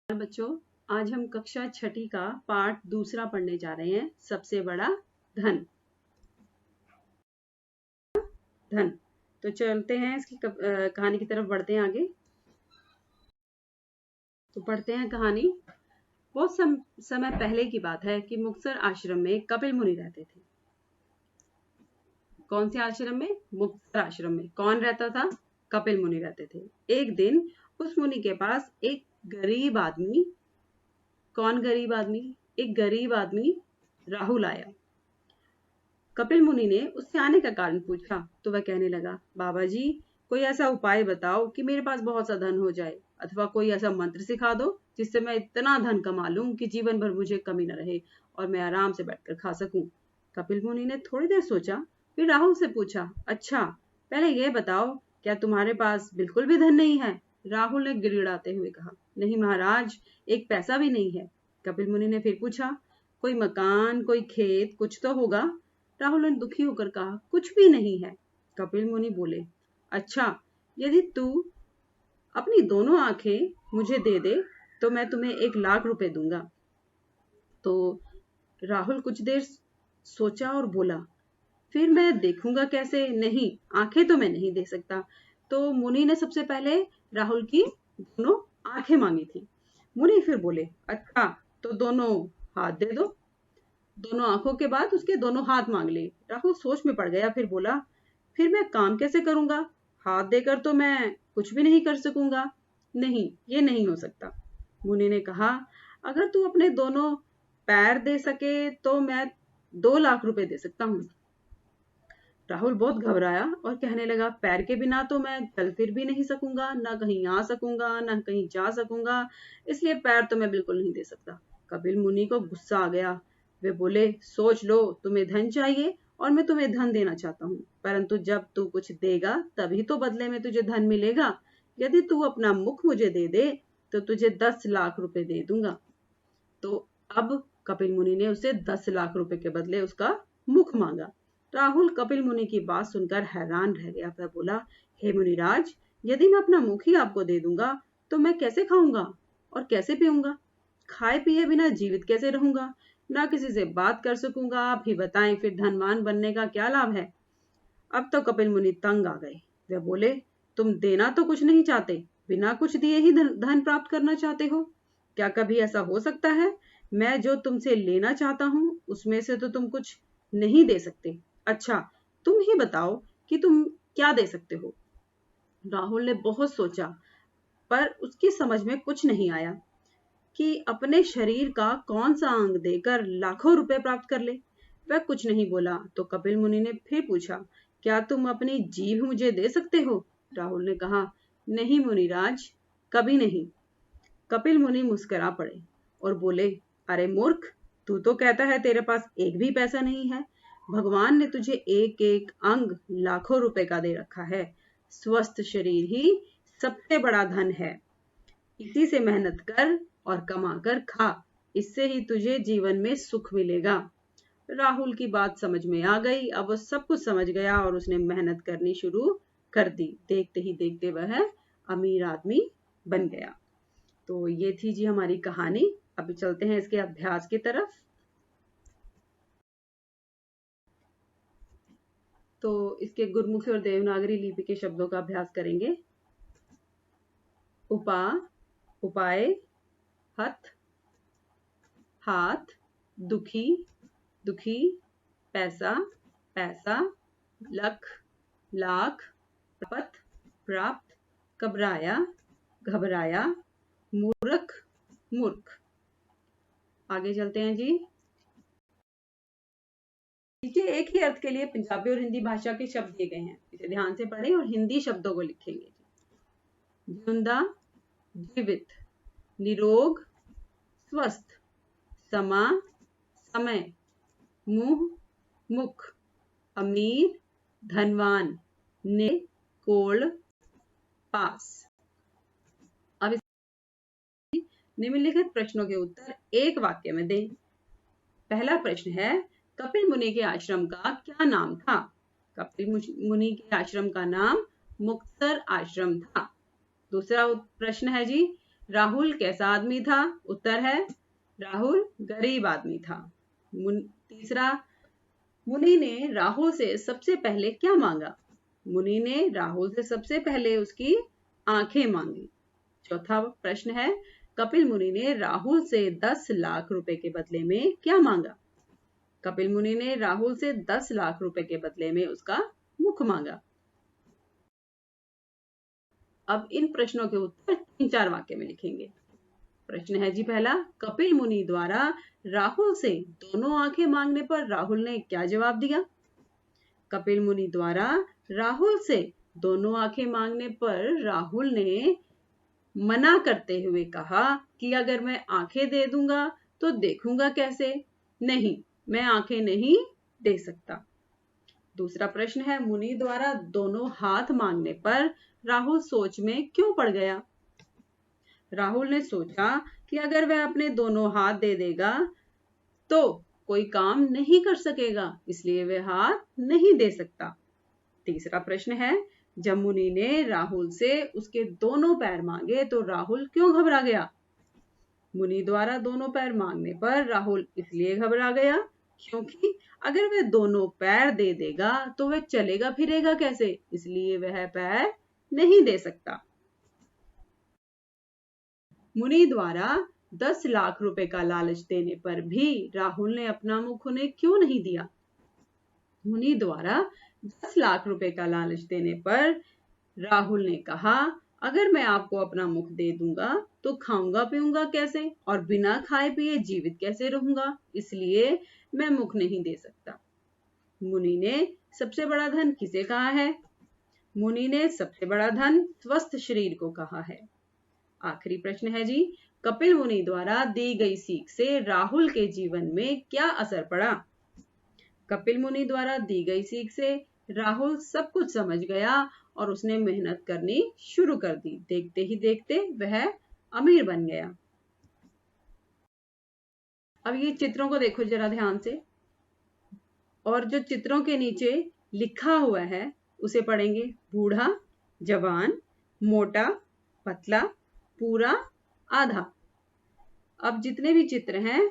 बच्चों, आज हम कक्षा छठी का पाठ दूसरा पढ़ने जा रहे हैं। सबसे बड़ा धन। धन तो चलते हैं इसकी कहानी की तरफ बढ़ते हैं आगे। तो पढ़ते हैं कहानी। बहुत समय पहले की बात है कि मुक्तसर आश्रम में कपिल मुनि रहते थे। कौन से आश्रम में? मुक्तसर आश्रम में। कौन रहता था? कपिल मुनि रहते थे। एक दिन उस मुनि के पास एक गरीब आदमी कौन गरीब आदमी? एक गरीब आदमी राहुल आया। कपिल मुनि ने उससे आने का कारण पूछा तो वह कहने लगा, बाबा जी, कोई ऐसा उपाय बताओ कि मेरे पास बहुत सा धन हो जाए, अथवा कोई ऐसा मंत्र सिखा दो जिससे मैं इतना धन कमा लूं कि जीवन भर मुझे कमी न रहे और मैं आराम से बैठकर खा सकूं। कपिल मुनि ने थोड़ी देर सोचा, फिर राहुल से पूछा, अच्छा, पहले यह बताओ, क्या तुम्हारे पास बिल्कुल भी धन नहीं है? राहुल ने गिड़गिड़ाते हुए कहा, नहीं महाराज, एक पैसा भी नहीं है। कपिल मुनि ने फिर पूछा, कोई मकान, कोई खेत, कुछ तो होगा? राहुल ने दुखी होकर कहा, कुछ भी नहीं है। कपिल मुनि बोले, अच्छा, यदि तू अपनी दोनों आंखें मुझे दे दे तो मैं तुम्हें 1,00,000 रुपए दूंगा। तो राहुल कुछ देर सोचा और बोला, फिर मैं देखूंगा कैसे? नहीं, आंखें तो मैं नहीं दे सकता। तो मुनि ने सबसे पहले राहुल की दोनों आंखें मांगी थी। मुनि फिर बोले, अच्छा, तो दोनों हाथ दे दो। दोनों आंखों के बाद उसके दोनों हाथ मांग लिए। राहुल सोच में पड़ गया, फिर बोला, फिर मैं काम कैसे करूंगा? हाथ देकर तो मैं कुछ भी नहीं कर सकूंगा। नहीं, ये नहीं हो सकता। मुनि ने कहा, अगर तू अपने दोनों पैर दे सके तो मैं 2,00,000 रुपए दे सकता हूँ। राहुल बहुत घबराया और कहने लगा, पैर के बिना तो मैं चल फिर भी नहीं सकूंगा, ना कहीं आ सकूंगा, ना कहीं जा सकूंगा, इसलिए पैर तो मैं बिल्कुल नहीं दे सकता। कपिल मुनि को गुस्सा आ गया। वे बोले, सोच लो, तुम्हें धन चाहिए और मैं तुम्हें धन देना चाहता हूँ, परंतु जब तू कुछ देगा तभी तो बदले में तुझे धन मिलेगा। यदि तू अपना मुख मुझे दे दे तो तुझे 10,00,000 रुपए दे दूंगा। तो अब कपिल मुनि ने उसे 10,00,000 रुपए के बदले उसका मुख मांगा। राहुल कपिल मुनि की बात सुनकर हैरान रह गया। वह बोला, हे मुनिराज, यदि मैं अपना मुख ही आपको दे दूंगा तो मैं कैसे खाऊंगा और कैसे पीऊंगा? खाए पिए बिना जीवित कैसे रहूंगा? ना किसी से बात कर सकूंगा। आप ही बताएं, फिर धनवान बनने का क्या लाभ है? अब तो कपिल मुनि तंग आ गए। वे बोले, तुम देना तो कुछ नहीं चाहते, बिना कुछ दिए ही धन प्राप्त करना चाहते हो। क्या कभी ऐसा हो सकता है? मैं जो तुमसे लेना चाहता हूँ उसमें से तो तुम कुछ नहीं दे सकते। अच्छा, तुम ही बताओ कि तुम क्या दे सकते हो? राहुल ने बहुत सोचा, पर उसकी समझ में कुछ नहीं आया कि अपने शरीर का कौन सा अंग देकर लाखों रुपए प्राप्त कर ले। वह कुछ नहीं बोला। तो कपिल मुनि ने फिर पूछा, क्या तुम अपनी जीभ मुझे दे सकते हो? राहुल ने कहा, नहीं मुनिराज, कभी नहीं। कपिल मुनि मुस्कुरा पड़े और बोले, अरे मूर्ख, तू तो कहता है तेरे पास एक भी पैसा नहीं है। भगवान ने तुझे एक एक अंग लाखों रुपए का दे रखा है। स्वस्थ शरीर ही सबसे बड़ा धन है। इसी से मेहनत कर और कमा कर खा, इससे ही तुझे जीवन में सुख मिलेगा। राहुल की बात समझ में आ गई। अब वो सब कुछ समझ गया और उसने मेहनत करनी शुरू कर दी। देखते ही देखते वह अमीर आदमी बन गया। तो ये थी जी हमारी कहानी। अभी चलते हैं इसके अभ्यास की तरफ। तो इसके गुरमुखी और देवनागरी लिपि के शब्दों का अभ्यास करेंगे। उपा, उपाय, हथ, हाथ, दुखी, दुखी, पैसा, पैसा, लख, लाख, प्राप्त, प्राप्त, घबराया, घबराया, मूर्ख, मूर्ख। आगे चलते हैं जी। नीचे एक ही अर्थ के लिए पंजाबी और हिंदी भाषा के शब्द दिए गए हैं, इसे ध्यान से पढ़ें और हिंदी शब्दों को लिखेंगे। जिंदा, जीवित, निरोग, स्वस्थ, समा, समय, मुंह, मुख, अमीर, धनवान, ने, कोल, पास। अब निम्नलिखित प्रश्नों के उत्तर एक वाक्य में दें। पहला प्रश्न है, कपिल मुनि के आश्रम का क्या नाम था? कपिल मुनि के आश्रम का नाम मुक्तसर आश्रम था। दूसरा प्रश्न है जी, राहुल कैसा आदमी था? उत्तर है राहुल गरीब आदमी था। तीसरा, मुनि ने राहुल से सबसे पहले क्या मांगा? मुनि ने राहुल से सबसे पहले उसकी आंखें मांगी। चौथा प्रश्न है, कपिल मुनि ने राहुल से 10 लाख रुपए के बदले में क्या मांगा? कपिल मुनि ने राहुल से 10 लाख रुपए के बदले में उसका मुख मांगा। अब इन प्रश्नों के उत्तर 3-4 वाक्य में लिखेंगे। प्रश्न है जी पहला, कपिल मुनि द्वारा राहुल से दोनों आंखें मांगने पर राहुल ने क्या जवाब दिया? कपिल मुनि द्वारा राहुल से दोनों आंखें मांगने पर राहुल ने मना करते हुए कहा कि अगर मैं आंखें दे दूंगा तो देखूंगा कैसे? नहीं, मैं आंखें नहीं दे सकता। दूसरा प्रश्न है, मुनि द्वारा दोनों हाथ मांगने पर राहुल सोच में क्यों पड़ गया? राहुल ने सोचा कि अगर वह अपने दोनों हाथ दे देगा तो कोई काम नहीं कर सकेगा, इसलिए वह हाथ नहीं दे सकता। तीसरा प्रश्न है, जब मुनि ने राहुल से उसके दोनों पैर मांगे तो राहुल क्यों घबरा गया? मुनि द्वारा दोनों पैर मांगने पर राहुल इसलिए घबरा गया क्योंकि अगर वह दोनों पैर दे देगा तो वह चलेगा फिरेगा कैसे, इसलिए वह पैर नहीं दे सकता। मुनि द्वारा 10 लाख रुपए का लालच देने पर भी राहुल ने अपना मुख उन्हें क्यों नहीं दिया? मुनि द्वारा 10 लाख रुपए का लालच देने पर राहुल ने कहा, अगर मैं आपको अपना मुख दे दूंगा तो खाऊंगा पीऊंगा कैसे और बिना खाए पिए जीवित कैसे रहूंगा, इसलिए मैं मुख नहीं दे सकता। मुनि ने सबसे बड़ा धन किसे कहा है? मुनि ने सबसे बड़ा धन स्वस्थ शरीर को कहा है। आखिरी प्रश्न है जी, कपिल मुनि द्वारा दी गई सीख से राहुल के जीवन में क्या असर पड़ा? कपिल मुनि द्वारा दी गई सीख से राहुल सब कुछ समझ गया और उसने मेहनत करनी शुरू कर दी। देखते ही देखते वह अमीर बन गया। अब ये चित्रों को देखो जरा ध्यान से, और जो चित्रों के नीचे लिखा हुआ है उसे पढ़ेंगे। बूढ़ा, जवान, मोटा, पतला, पूरा, आधा। अब जितने भी चित्र हैं,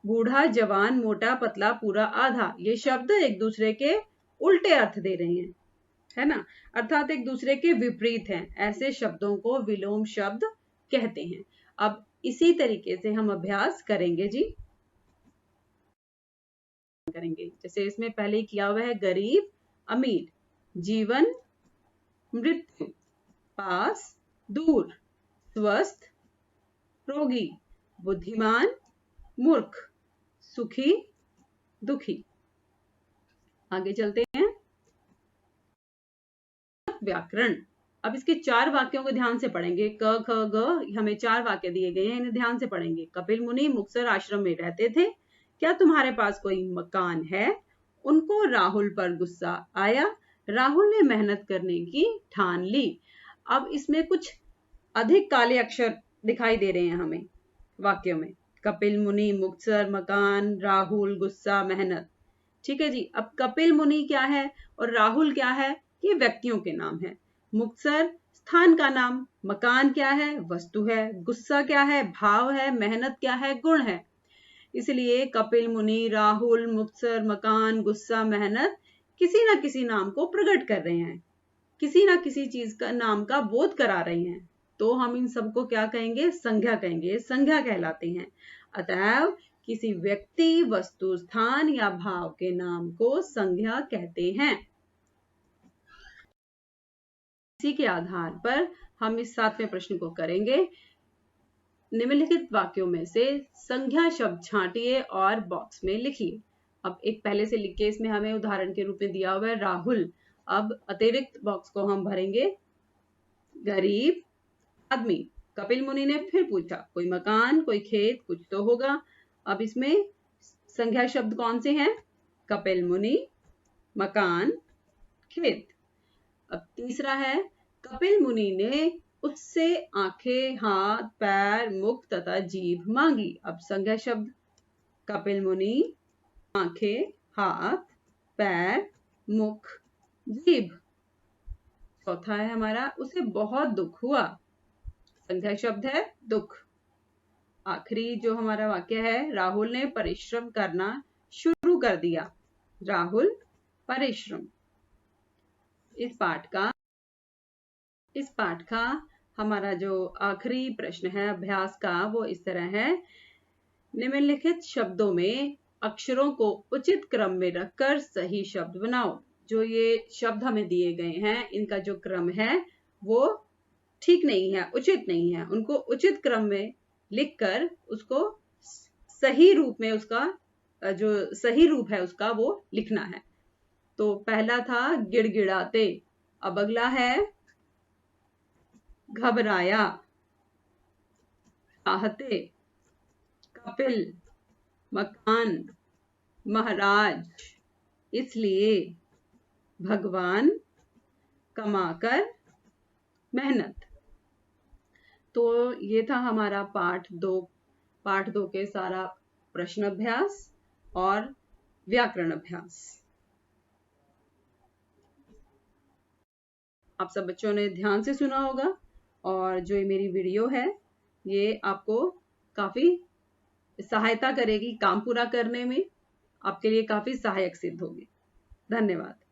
बूढ़ा, जवान, मोटा, पतला, पूरा, आधा, ये शब्द एक दूसरे के उल्टे अर्थ दे रहे हैं, है ना, अर्थात एक दूसरे के विपरीत हैं। ऐसे शब्दों को विलोम शब्द कहते हैं। अब इसी तरीके से हम अभ्यास करेंगे जी, करेंगे। जैसे इसमें पहले किया हुआ है, गरीब, अमीर, जीवन, मृत्यु, पास, दूर, स्वस्थ, रोगी, बुद्धिमान, मूर्ख, सुखी, दुखी। आगे चलते हैं। व्याकरण। अब इसके 4 वाक्यों को ध्यान से पढ़ेंगे। क, ख, ग, हमें 4 वाक्य दिए गए हैं, इन्हें ध्यान से पढ़ेंगे। कपिल मुनि मुक्तसर आश्रम में रहते थे। क्या तुम्हारे पास कोई मकान है? उनको राहुल पर गुस्सा आया। राहुल ने मेहनत करने की ठान ली। अब इसमें कुछ अधिक काले अक्षर दिखाई दे रहे हैं हमें वाक्यों में। कपिल मुनि, मुक्तसर, मकान, राहुल, गुस्सा, मेहनत। ठीक है जी। अब कपिल मुनि क्या है और राहुल क्या है? ये व्यक्तियों के नाम है। मुक्तसर स्थान का नाम, मकान क्या है? वस्तु है, गुस्सा क्या है? भाव है, मेहनत क्या है? गुण है। इसलिए कपिल मुनि, राहुल, मुक्तसर, मकान, गुस्सा, मेहनत किसी ना किसी नाम को प्रकट कर रहे हैं, किसी ना किसी चीज का नाम का बोध करा रहे हैं। तो हम इन सबको क्या कहेंगे? संज्ञा कहेंगे, संज्ञा कहलाते हैं। अतएव किसी व्यक्ति, वस्तु, स्थान या भाव के नाम को संज्ञा कहते हैं। इसी के आधार पर हम इस 7वें प्रश्न को करेंगे। निम्नलिखित वाक्यों में से संज्ञा शब्द छांटिए और बॉक्स में लिखिए। अब एक पहले से लिख के इसमें हमें उदाहरण के रूप में दिया हुआ है राहुल। अब अतिरिक्त बॉक्स को हम भरेंगे। गरीब आदमी। कपिल मुनि ने फिर पूछा, कोई मकान, कोई खेत, कुछ तो होगा। अब इसमें संज्ञा शब्द कौन से हैं? कपिल मुनि, मकान, खेत। अब तीसरा है, कपिल मुनि ने उससे आंखें, हाथ, पैर, मुख तथा जीभ मांगी। अब संज्ञा शब्द कपिल मुनि, आंखें, हाथ, पैर, मुख, जीभ। चौथा है हमारा, उसे बहुत दुख हुआ। संज्ञा शब्द है दुख। आखिरी जो हमारा वाक्य है, राहुल ने परिश्रम करना शुरू कर दिया। राहुल परिश्रम। इस पाठ का हमारा जो आखिरी प्रश्न है अभ्यास का, वो इस तरह है। निम्नलिखित शब्दों में अक्षरों को उचित क्रम में रखकर सही शब्द बनाओ। जो ये शब्द हमें दिए गए हैं, इनका जो क्रम है वो ठीक नहीं है, उचित नहीं है। उनको उचित क्रम में लिखकर उसको सही रूप में, उसका जो सही रूप है उसका वो लिखना है। तो पहला था गिड़गिड़ाते, अब अगला है घबराया, चाहते, कपिल, मकान, महाराज, इसलिए, भगवान, कमाकर, मेहनत। तो ये था हमारा पाठ दो के सारा प्रश्न अभ्यास और व्याकरण अभ्यास। आप सब बच्चों ने ध्यान से सुना होगा और जो ये मेरी वीडियो है ये आपको काफी सहायता करेगी, काम पूरा करने में आपके लिए काफी सहायक सिद्ध होगी। धन्यवाद।